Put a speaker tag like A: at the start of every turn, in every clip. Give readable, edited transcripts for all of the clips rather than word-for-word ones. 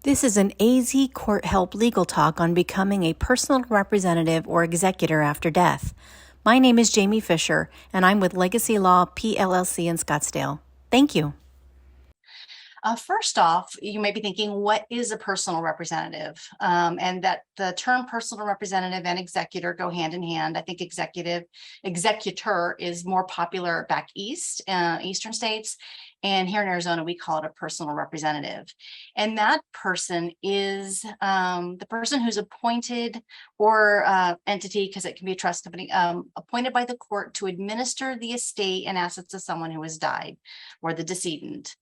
A: This is an AZCourtHelp legal talk on becoming a personal representative or executor after death. My name is Jayme Fisher, and I'm with Legacy Law PLLC in Scottsdale. Thank you.
B: First off, you may be thinking, what is a personal representative? And that the term personal representative and executor go hand in hand. I think executor is more popular back east, eastern states. And here in Arizona, we call it a personal representative. And that person is the person who's appointed or entity, because it can be a trust company, appointed by the court to administer the estate and assets of someone who has died or the decedent.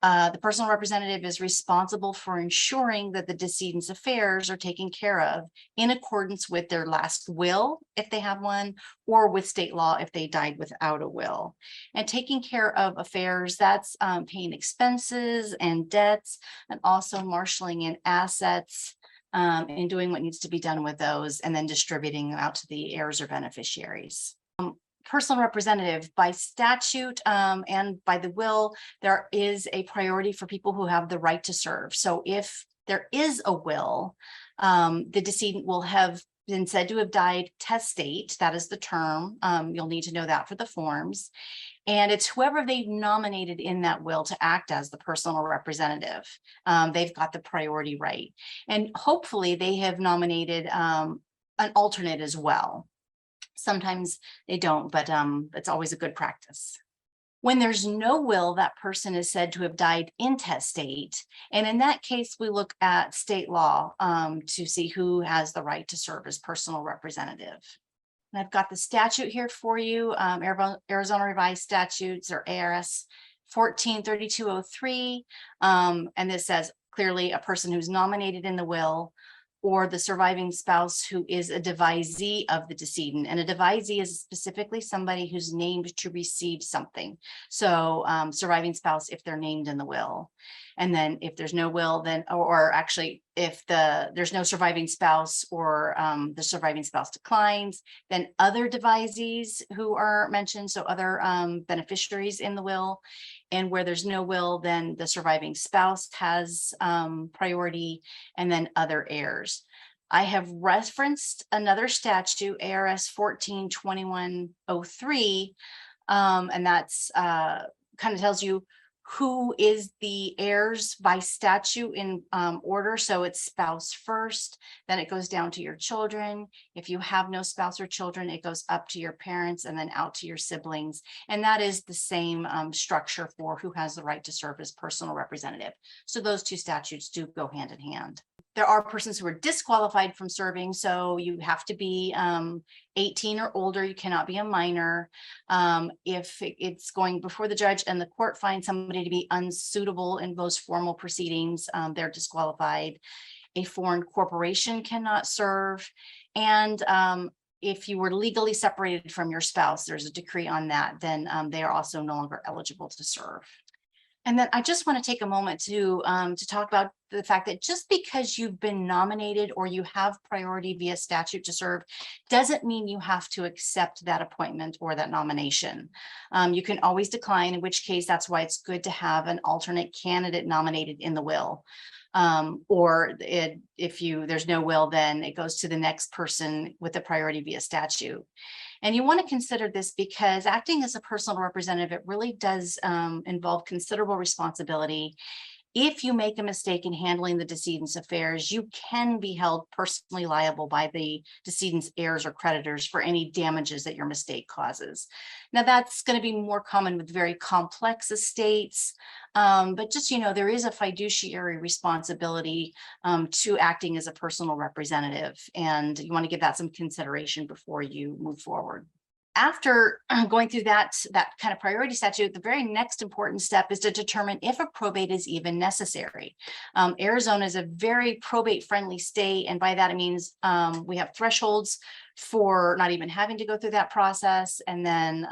B: The personal representative is responsible for ensuring that the decedent's affairs are taken care of in accordance with their last will, if they have one, or with state law if they died without a will. And taking care of affairs, that's paying expenses and debts, and also marshaling in assets, and doing what needs to be done with those, and then distributing them out to the heirs or beneficiaries. Personal representative, by statute and by the will, there is a priority for people who have the right to serve. So if there is a will, the decedent will have been said to have died testate. That is the term. You'll need to know that for the forms. And it's whoever they've nominated in that will to act as the personal representative. They've got the priority right. And hopefully they have nominated an alternate as well. Sometimes they don't, but it's always a good practice. When there's no will, that person is said to have died intestate. And in that case, we look at state law to see who has the right to serve as personal representative. And I've got the statute here for you, Arizona Revised Statutes, or ARS 143203. And this says clearly a person who's nominated in the will, or the surviving spouse who is a devisee of the decedent. And a devisee is specifically somebody who's named to receive something. So surviving spouse, if they're named in the will. And then if there's no will, then, or actually if there's no surviving spouse, or the surviving spouse declines, then other devisees who are mentioned, so other beneficiaries in the will. And where there's no will, then the surviving spouse has priority, and then other heirs. I have referenced another statute, ARS 142103, and that's kind of tells you who is the heirs by statute in order. So it's spouse first, then it goes down to your children. If you have no spouse or children, it goes up to your parents and then out to your siblings. And that is the same structure for who has the right to serve as personal representative. So those two statutes do go hand in hand. There are persons who are disqualified from serving. So you have to be 18 or older. You cannot be a minor. If it's going before the judge and the court finds somebody to be unsuitable in those formal proceedings, they're disqualified. A foreign corporation cannot serve. And if you were legally separated from your spouse, there's a decree on that, then they are also no longer eligible to serve. And then I just want to take a moment to talk about the fact that just because you've been nominated or you have priority via statute to serve doesn't mean you have to accept that appointment or that nomination. You can always decline, in which case that's why it's good to have an alternate candidate nominated in the will. If there's no will, then it goes to the next person with the priority via statute. And you want to consider this because acting as a personal representative, it really does involve considerable responsibility. If you make a mistake in handling the decedent's affairs, you can be held personally liable by the decedent's heirs or creditors for any damages that your mistake causes. Now, that's going to be more common with very complex estates, but just, there is a fiduciary responsibility to acting as a personal representative, and you want to give that some consideration before you move forward. After going through that kind of priority statute, the very next important step is to determine if a probate is even necessary. Arizona is a very probate friendly state. And by that, it means we have thresholds for not even having to go through that process. And then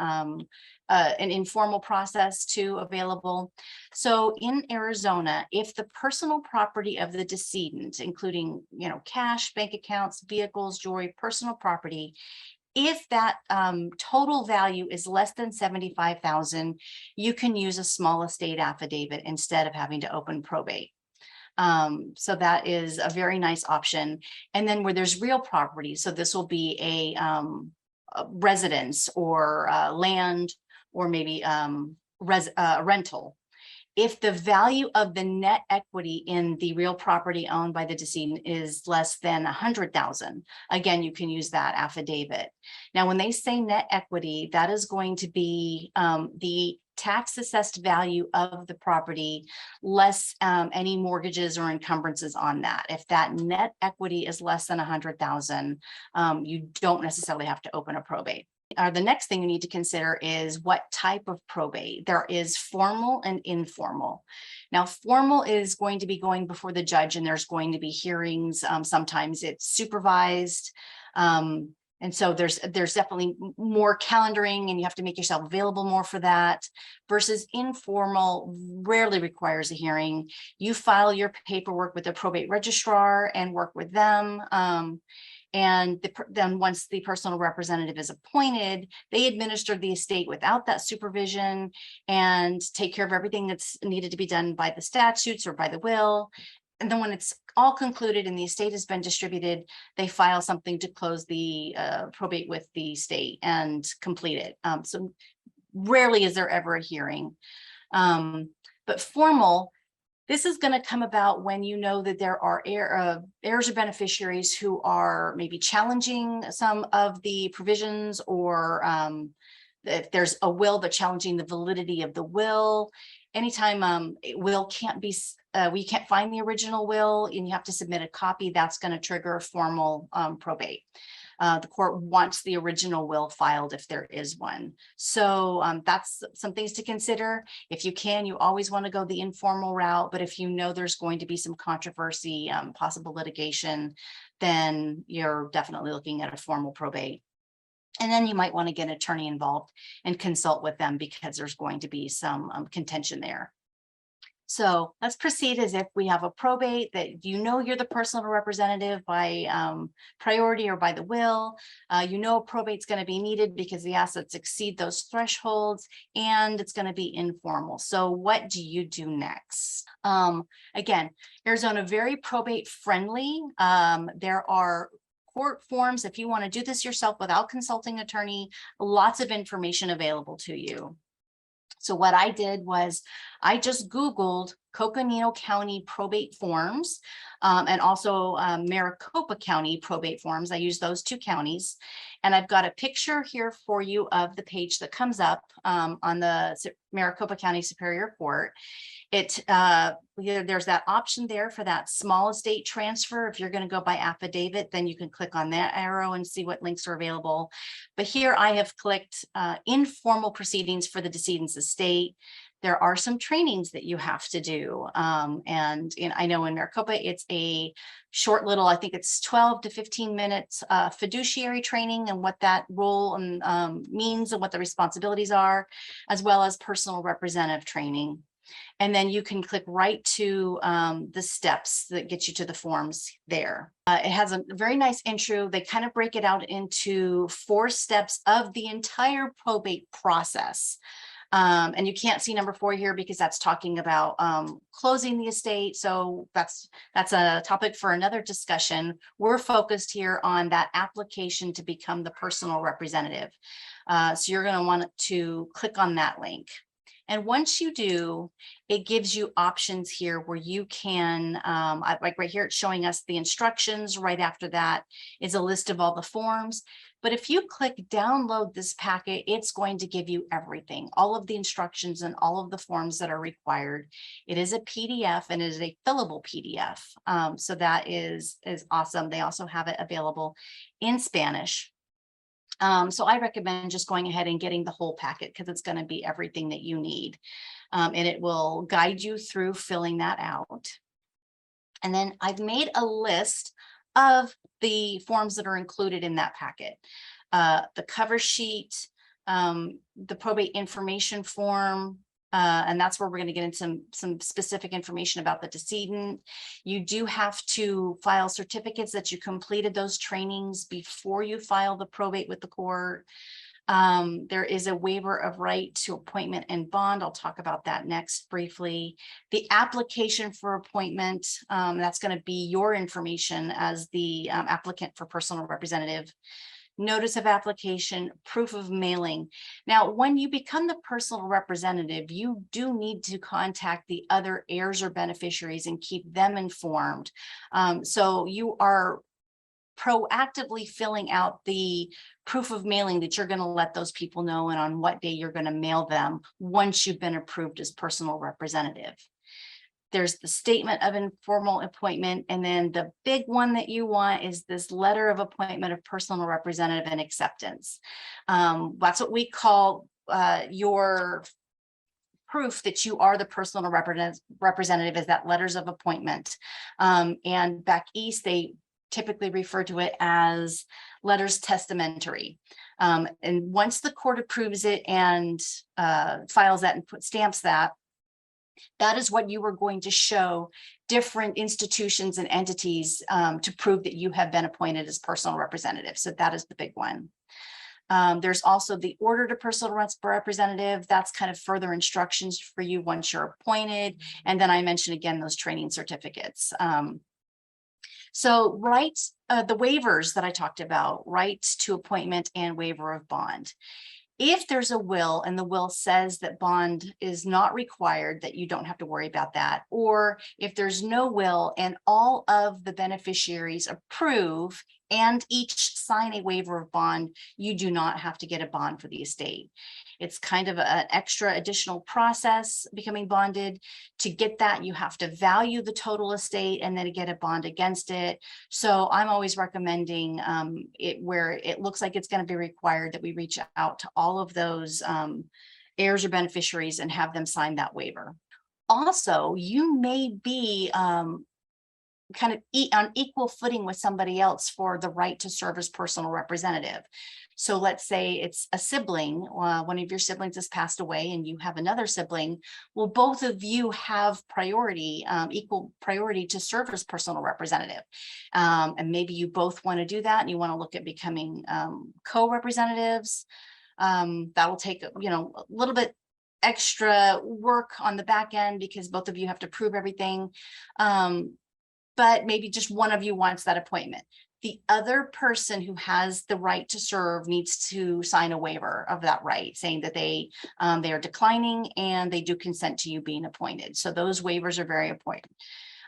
B: an informal process too available. So in Arizona, if the personal property of the decedent, including, cash, bank accounts, vehicles, jewelry, personal property, if that total value is less than $75,000, you can use a small estate affidavit instead of having to open probate. So that is a very nice option. And then where there's real property, so this will be a residence or land, or maybe rental. If the value of the net equity in the real property owned by the decedent is less than 100,000, again, you can use that affidavit. Now, when they say net equity, that is going to be the tax assessed value of the property less any mortgages or encumbrances on that. If that net equity is less than 100,000, you don't necessarily have to open a probate. The next thing you need to consider is what type of probate. There is formal and informal. Now, formal is going to be going before the judge, and there's going to be hearings. Sometimes it's supervised. And so there's definitely more calendaring, and you have to make yourself available more for that, versus informal rarely requires a hearing. You file your paperwork with the probate registrar and work with them. And then once the personal representative is appointed, they administer the estate without that supervision and take care of everything that's needed to be done by the statutes or by the will. And then when it's all concluded and the estate has been distributed, they file something to close the probate with the state and complete it. So rarely is there ever a hearing. But formal, this is going to come about when you know that there are heirs or beneficiaries who are maybe challenging some of the provisions, or if there's a will but challenging the validity of the will. Anytime will can't be, we can't find the original will and you have to submit a copy, that's going to trigger a formal probate. The court wants the original will filed if there is one. So that's some things to consider. If you can, you always want to go the informal route, but if you know there's going to be some controversy, possible litigation, then you're definitely looking at a formal probate. And then you might want to get an attorney involved and consult with them because there's going to be some contention there. So let's proceed as if we have a probate that you know you're the personal representative by priority or by the will. You know probate's going to be needed because the assets exceed those thresholds, and it's going to be informal. So what do you do next? Again, Arizona very probate friendly. There are court forms if you want to do this yourself without consulting attorney, lots of information available to you. So what I did was I just Googled Coconino County probate forms and also Maricopa County probate forms. I use those two counties. And I've got a picture here for you of the page that comes up on the Maricopa County Superior Court. There's that option there for that small estate transfer. If you're going to go by affidavit, then you can click on that arrow and see what links are available. But here I have clicked informal proceedings for the decedent's estate. There are some trainings that you have to do. I know in Maricopa, it's a short little, I think it's 12 to 15 minutes fiduciary training and what that role means and what the responsibilities are, as well as personal representative training. And then you can click right to the steps that get you to the forms there. It has a very nice intro. They kind of break it out into 4 steps of the entire probate process. And you can't see number 4 here because that's talking about closing the estate. So that's a topic for another discussion. We're focused here on that application to become the personal representative. So you're going to want to click on that link. And once you do, it gives you options here where you can, like right here, it's showing us the instructions. Right after that is a list of all the forms. But if you click download this packet, it's going to give you everything, all of the instructions and all of the forms that are required. It is a PDF and it is a fillable PDF. So that is awesome. They also have it available in Spanish. So I recommend just going ahead and getting the whole packet because it's going to be everything that you need. And it will guide you through filling that out. And then I've made a list of the forms that are included in that packet. The cover sheet, the probate information form, and that's where we're going to get into some specific information about the decedent. You do have to file certificates that you completed those trainings before you file the probate with the court. There is a waiver of right to appointment and bond. I'll talk about that next briefly. The application for appointment, that's going to be your information as the applicant for personal representative. Notice of application, proof of mailing. Now, when you become the personal representative, you do need to contact the other heirs or beneficiaries and keep them informed. So you are proactively filling out the proof of mailing that you're going to let those people know and on what day you're going to mail them once you've been approved as personal representative. There's the statement of informal appointment. And then the big one that you want is this letter of appointment of personal representative and acceptance. That's what we call your proof that you are the personal representative, is that letters of appointment. And back east, they typically refer to it as letters testamentary. And once the court approves it and files that and stamps that, that is what you are going to show different institutions and entities to prove that you have been appointed as personal representative. So that is the big one. There's also the order to personal representative. That's kind of further instructions for you once you're appointed. And then I mentioned again, those training certificates. So rights, the waivers that I talked about, rights to appointment and waiver of bond. If there's a will and the will says that bond is not required, that you don't have to worry about that. Or if there's no will and all of the beneficiaries approve and each sign a waiver of bond, you do not have to get a bond for the estate. It's kind of an extra additional process becoming bonded. To get that, you have to value the total estate and then get a bond against it. So I'm always recommending it where it looks like it's going to be required that we reach out to all of those heirs or beneficiaries and have them sign that waiver. Also, you may be kind of on equal footing with somebody else for the right to serve as personal representative. So let's say it's a sibling, one of your siblings has passed away and you have another sibling. Well, both of you have priority, equal priority to serve as personal representative. And maybe you both want to do that and you want to look at becoming co-representatives. That'll take, a little bit extra work on the back end because both of you have to prove everything. But maybe just one of you wants that appointment. The other person who has the right to serve needs to sign a waiver of that right, saying that they are declining and they do consent to you being appointed. So those waivers are very important.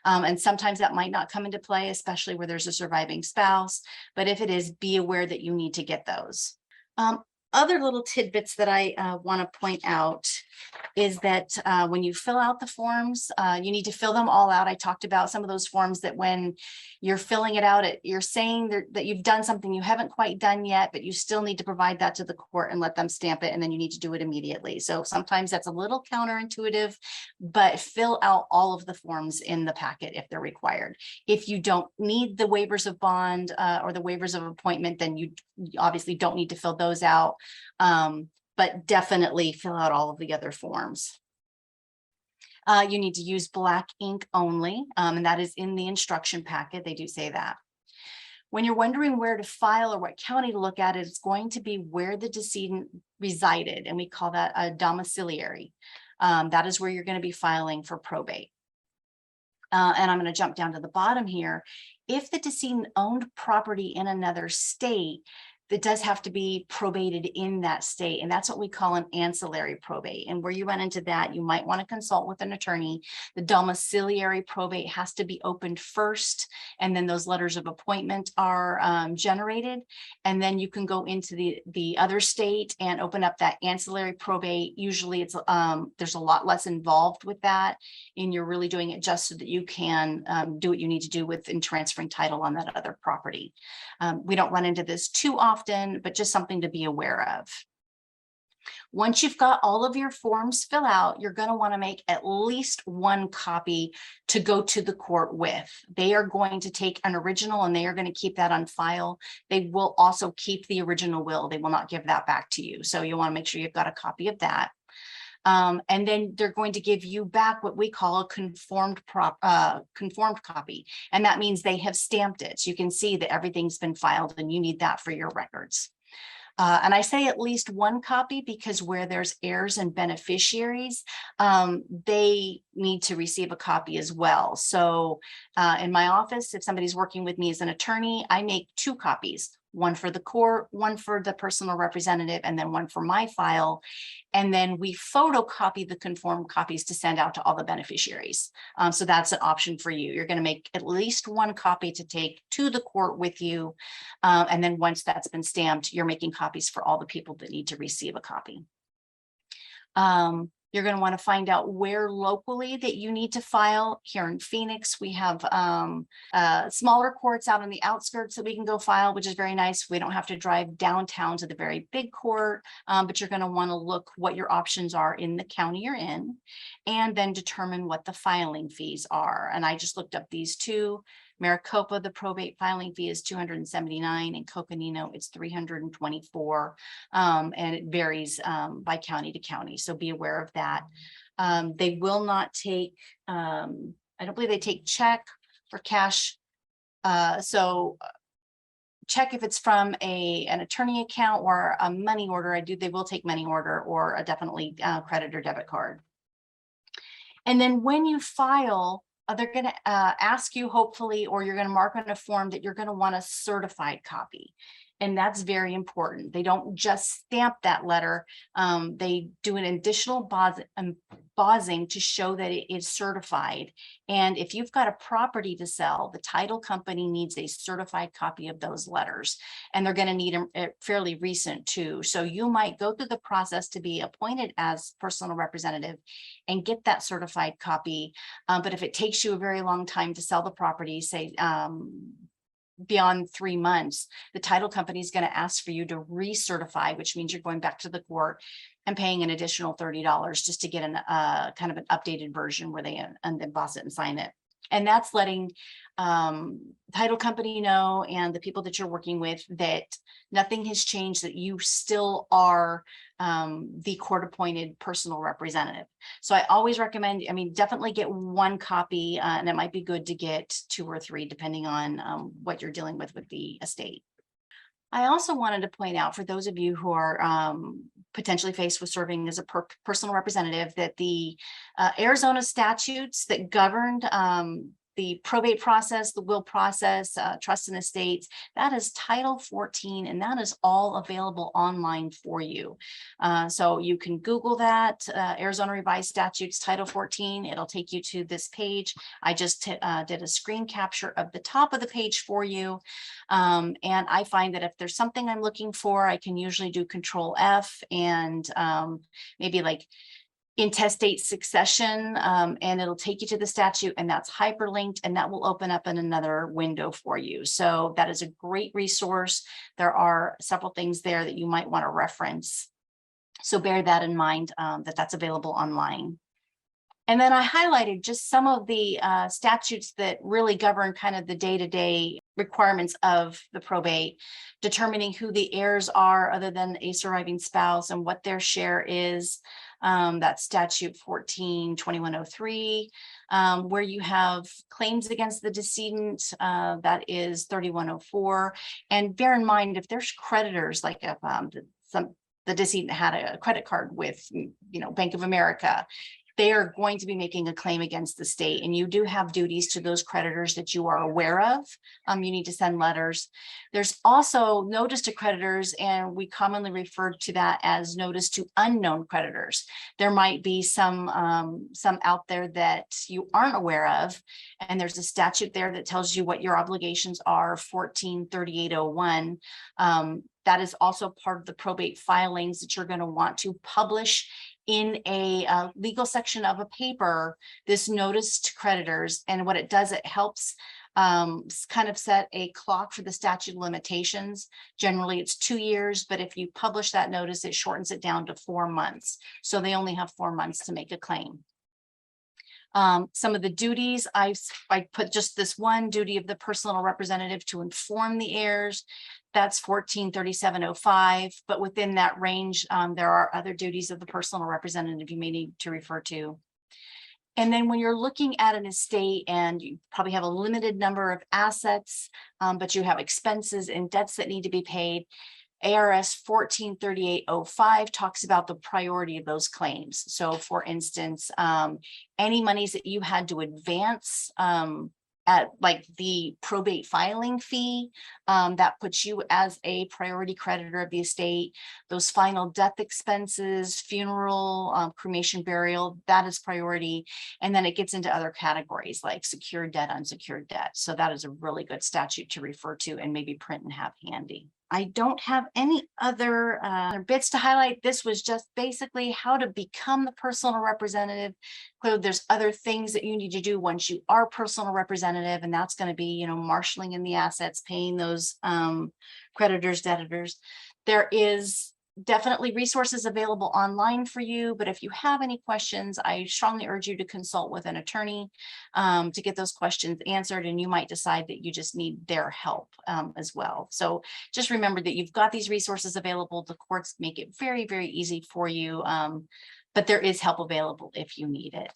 B: And sometimes that might not come into play, especially where there's a surviving spouse. But if it is, be aware that you need to get those. Other little tidbits that I want to point out is that when you fill out the forms, you need to fill them all out. I talked about some of those forms that when you're filling it out, you're saying that you've done something you haven't quite done yet, but you still need to provide that to the court and let them stamp it, and then you need to do it immediately. So sometimes that's a little counterintuitive, but fill out all of the forms in the packet if they're required. If you don't need the waivers of bond or the waivers of appointment, then you obviously don't need to fill those out. But definitely fill out all of the other forms. You need to use black ink only, and that is in the instruction packet. They do say that. When you're wondering where to file or what county to look at, it's going to be where the decedent resided, and we call that a domiciliary. That is where you're going to be filing for probate. And I'm going to jump down to the bottom here. If the decedent owned property in another state, that does have to be probated in that state. And that's what we call an ancillary probate. And where you run into that, you might want to consult with an attorney. The domiciliary probate has to be opened first, and then those letters of appointment are generated. And then you can go into the other state and open up that ancillary probate. Usually it's there's a lot less involved with that, and you're really doing it just so that you can do what you need to do in transferring title on that other property. We don't run into this too often, but just something to be aware of. Once you've got all of your forms fill out, you're going to want to make at least one copy to go to the court with. They are going to take an original and they are going to keep that on file. They will also keep the original will. They will not give that back to you. So you want to make sure you've got a copy of that. And then they're going to give you back what we call a conformed copy. And that means they have stamped it. So you can see that everything's been filed and you need that for your records. And I say at least one copy because where there's heirs and beneficiaries, they need to receive a copy as well. So in my office, if somebody's working with me as an attorney, I make 2 copies, one for the court, one for the personal representative, and then one for my file. And then we photocopy the conformed copies to send out to all the beneficiaries. So that's an option for you. You're going to make at least 1 copy to take to the court with you. And then once that's been stamped, you're making copies for all the people that need to receive a copy. You're going to want to find out where locally that you need to file. Here in Phoenix, we have smaller courts out on the outskirts that we can go file, which is very nice. We don't have to drive downtown to the very big court, but you're going to want to look what your options are in the county you're in, and then determine what the filing fees are. And I just looked up these 2. Maricopa, the probate filing fee is $279, and Coconino, it's $324. And it varies by county to county. So be aware of that. They will not take, I don't believe they take check or cash. So check if it's from an attorney account or a money order. They will take money order or a definitely credit or debit card. And then when you file, they're going to ask you, hopefully, or you're going to mark on a form that you're going to want a certified copy. And that's very important. They don't just stamp that letter. They do an additional bossing to show that it is certified. And if you've got a property to sell, the title company needs a certified copy of those letters. And they're going to need them fairly recent too. So you might go through the process to be appointed as personal representative and get that certified copy. But if it takes you a very long time to sell the property, say, beyond 3 months, the title company is going to ask for you to recertify, which means you're going back to the court and paying an additional $30 just to get an kind of an updated version where they emboss it and sign it. And that's letting title company know and the people that you're working with that nothing has changed, that you still are the court-appointed personal representative. So I always recommend, definitely get 1 copy, and it might be good to get 2 or 3, depending on what you're dealing with the estate. I also wanted to point out for those of you who are potentially faced with serving as a personal representative that the Arizona statutes that governed the probate process, the will process, trust and estates, that is Title 14, and that is all available online for you. So you can Google that, Arizona Revised Statutes Title 14. It'll take you to this page. I just did a screen capture of the top of the page for you. And I find that if there's something I'm looking for, I can usually do Control F and maybe like intestate succession, and it'll take you to the statute, and that's hyperlinked, and that will open up in another window for you. So that is a great resource. There are several things there that you might want to reference. So bear that in mind, that's available online. And then I highlighted just some of the statutes that really govern kind of the day-to-day requirements of the probate, determining who the heirs are other than a surviving spouse and what their share is. That's statute 14-2103, where you have claims against the decedent, that is 3104. And bear in mind, if there's creditors, like if the decedent had a credit card with, Bank of America, they are going to be making a claim against the state, and you do have duties to those creditors that you are aware of. You need to send letters. There's also notice to creditors, and we commonly refer to that as notice to unknown creditors. There might be some out there that you aren't aware of, and there's a statute there that tells you what your obligations are, 143801. That is also part of the probate filings that you're going to want to publish in a legal section of a paper, this notice to creditors. And what it does, it helps kind of set a clock for the statute of limitations. Generally, it's 2 years, but if you publish that notice, it shortens it down to 4 months. So they only have 4 months to make a claim. Some of the duties, I put just this one duty of the personal representative to inform the heirs. That's 143705, but within that range, there are other duties of the personal representative you may need to refer to. And then when you're looking at an estate and you probably have a limited number of assets, but you have expenses and debts that need to be paid, ARS 143805 talks about the priority of those claims. So for instance, any monies that you had to advance at like the probate filing fee, that puts you as a priority creditor of the estate. Those final death expenses, funeral, cremation, burial, that is priority. And then it gets into other categories like secured debt, unsecured debt. So that is a really good statute to refer to and maybe print and have handy. I don't have any other bits to highlight. This was just basically how to become the personal representative. Clearly, there's other things that you need to do once you are personal representative, and that's going to be, you know, marshaling in the assets, paying those creditors, debtors. There is definitely resources available online for you, but if you have any questions, I strongly urge you to consult with an attorney to get those questions answered, and you might decide that you just need their help as well. So just remember that you've got these resources available. The courts make it very, very easy for you, but there is help available if you need it.